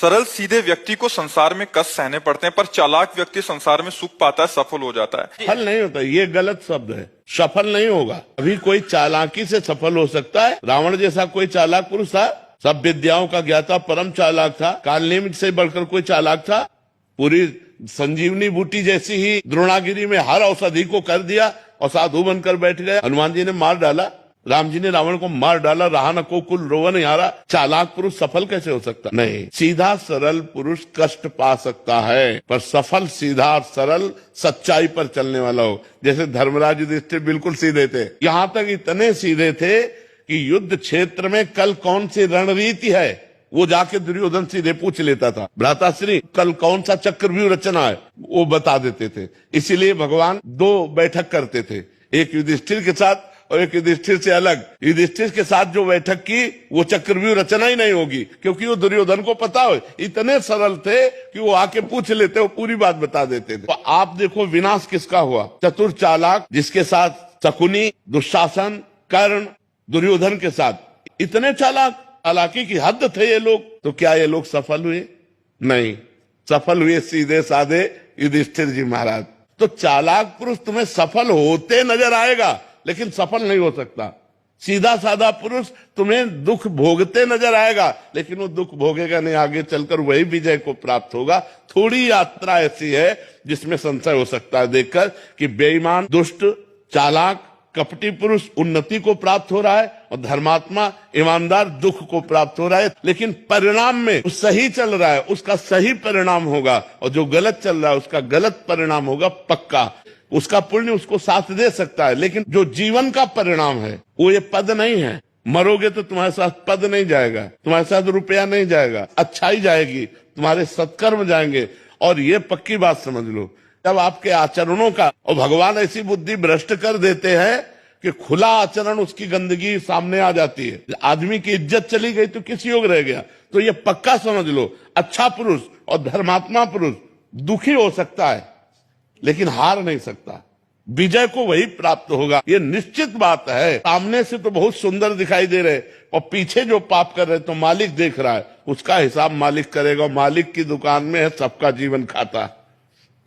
सरल सीधे व्यक्ति को संसार में कष्ट सहने पड़ते हैं, पर चालाक व्यक्ति संसार में सुख पाता है, सफल हो जाता है। सफल नहीं होता, ये गलत शब्द है। सफल नहीं होगा। अभी कोई चालाकी से सफल हो सकता है। रावण जैसा कोई चालाक पुरुष था, सब विद्याओं का ज्ञाता, परम चालाक था। कालनेमि से बढ़कर कोई चालाक था? पूरी संजीवनी बूटी जैसी ही द्रोणागिरी में हर औषधि को कर दिया और साधु बनकर बैठ गए। हनुमान जी ने मार डाला, राम जी ने रावण को मार डाला, रहा न को कुल रोवन हारा। चालाक पुरुष सफल कैसे हो सकता? नहीं, सीधा सरल पुरुष कष्ट पा सकता है, पर सफल सीधा और सरल सच्चाई पर चलने वाला हो। जैसे धर्मराज युधिष्ठिर बिल्कुल सीधे थे, यहाँ तक इतने सीधे थे कि युद्ध क्षेत्र में कल कौन सी रणनीति है वो जाके दुर्योधन सीधे पूछ लेता था। भ्राताश्री कल कौन सा चक्रव्यूह रचना है वो बता देते थे। इसीलिए भगवान दो बैठक करते थे, एक युधिष्ठिर के साथ और एक युधिष्ठिर से अलग। युधिष्ठिर के साथ जो बैठक की वो चक्रव्यूह रचना ही नहीं होगी, क्योंकि वो दुर्योधन को पता हो। इतने सरल थे कि वो आके पूछ लेते, वो पूरी बात बता देते थे। तो आप देखो विनाश किसका हुआ? चतुर चालाक, जिसके साथ शकुनी, दुशासन, कर्ण, दुर्योधन के साथ इतने चालाक, चालाकी की हद थे ये लोग। तो क्या ये लोग सफल हुए? नहीं, सफल हुए सीधे साधे युधिष्ठिर जी महाराज। तो चालाक पुरुष तुम्हें सफल होते नजर आएगा, लेकिन सफल नहीं हो सकता। सीधा साधा पुरुष तुम्हें दुख भोगते नजर आएगा, लेकिन वो दुख भोगेगा नहीं, आगे चलकर वही विजय को प्राप्त होगा। थोड़ी यात्रा ऐसी है जिसमें संशय हो सकता है देखकर कि बेईमान, दुष्ट, चालाक, कपटी पुरुष उन्नति को प्राप्त हो रहा है और धर्मात्मा, ईमानदार दुख को प्राप्त हो रहा है। लेकिन परिणाम में जो सही चल रहा है उसका सही परिणाम होगा, और जो गलत चल रहा है उसका गलत परिणाम होगा पक्का। उसका पुण्य उसको साथ दे सकता है, लेकिन जो जीवन का परिणाम है वो ये पद नहीं है। मरोगे तो तुम्हारे साथ पद नहीं जाएगा, तुम्हारे साथ रुपया नहीं जाएगा, अच्छाई जाएगी, तुम्हारे सत्कर्म जाएंगे। और ये पक्की बात समझ लो, जब आपके आचरणों का, और भगवान ऐसी बुद्धि भ्रष्ट कर देते हैं कि खुला आचरण उसकी गंदगी सामने आ जाती है। आदमी की इज्जत चली गई तो किस योग रह गया? तो ये पक्का समझ लो, अच्छा पुरुष और धर्मात्मा पुरुष दुखी हो सकता है लेकिन हार नहीं सकता। विजय को वही प्राप्त होगा, ये निश्चित बात है। सामने से तो बहुत सुंदर दिखाई दे रहे और पीछे जो पाप कर रहे तो मालिक देख रहा है, उसका हिसाब मालिक करेगा। मालिक की दुकान में है सबका जीवन खाता।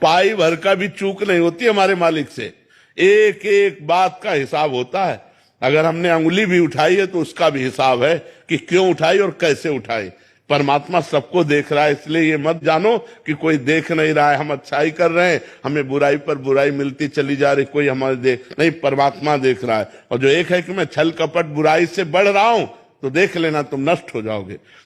पाई भर का भी चूक नहीं होती हमारे मालिक से, एक एक बात का हिसाब होता है। अगर हमने अंगुली भी उठाई है तो उसका भी हिसाब है कि क्यों उठाई और कैसे उठाई। परमात्मा सबको देख रहा है, इसलिए ये मत जानो कि कोई देख नहीं रहा है, हम अच्छाई कर रहे हैं, हमें बुराई पर बुराई मिलती चली जा रही, कोई हमारे देख नहीं। परमात्मा देख रहा है। और जो एक है कि मैं छल कपट बुराई से बढ़ रहा हूं, तो देख लेना तुम नष्ट हो जाओगे।